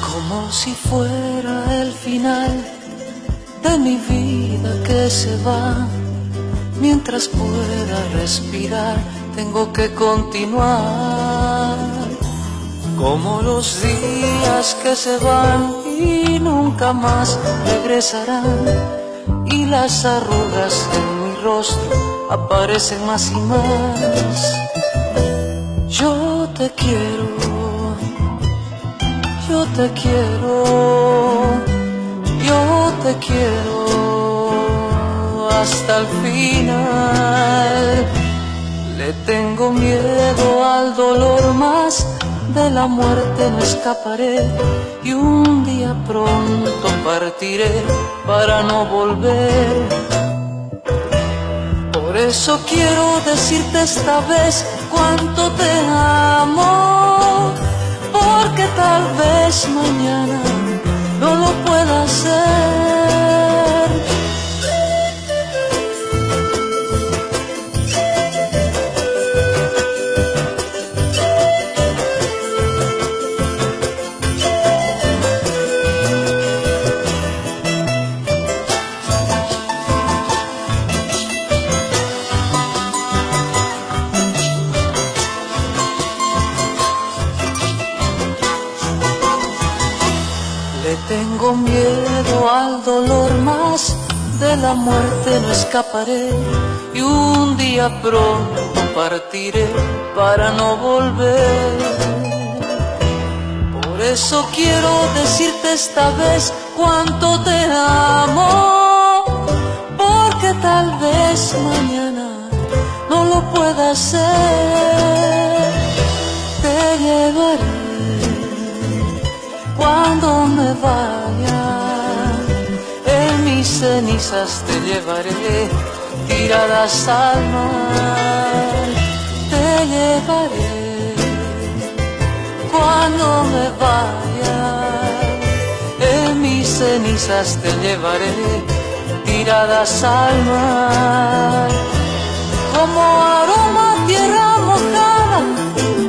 Como si fuera el final de mi vida que se va, mientras pueda respirar tengo que continuar. Como los días que se van y nunca más regresarán, y las arrugas en mi rostro aparecen más y más. Yo te quiero, yo te quiero, yo te quiero hasta el final. Le tengo miedo al dolor, más de la muerte no escaparé, y un día pronto partiré para no volver. Por eso quiero decirte esta vez cuánto te amo, porque tal vez mañana no lo pueda hacer. Le tengo miedo al dolor, más de la muerte no escaparé, y un día pronto partiré para no volver. Por eso quiero decirte esta vez cuánto te amo, porque tal vez mañana no lo pueda hacer. Te llevaré cuando me vaya, en mis cenizas te llevaré, tiradas al mar. Te llevaré cuando me vaya, en mis cenizas te llevaré, tiradas al mar. Como aroma a tierra mojada,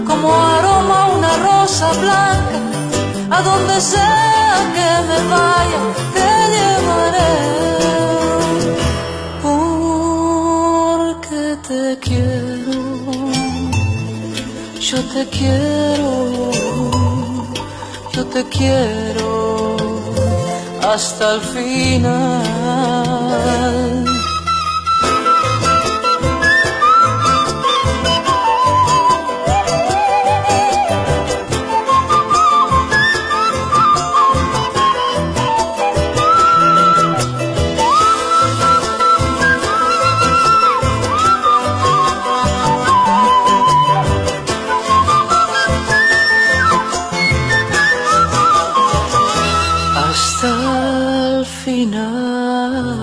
como aroma a una rosa blanca, a donde sea que me vaya te llevaré, porque te quiero, yo te quiero, yo te quiero hasta el final. Hasta el final.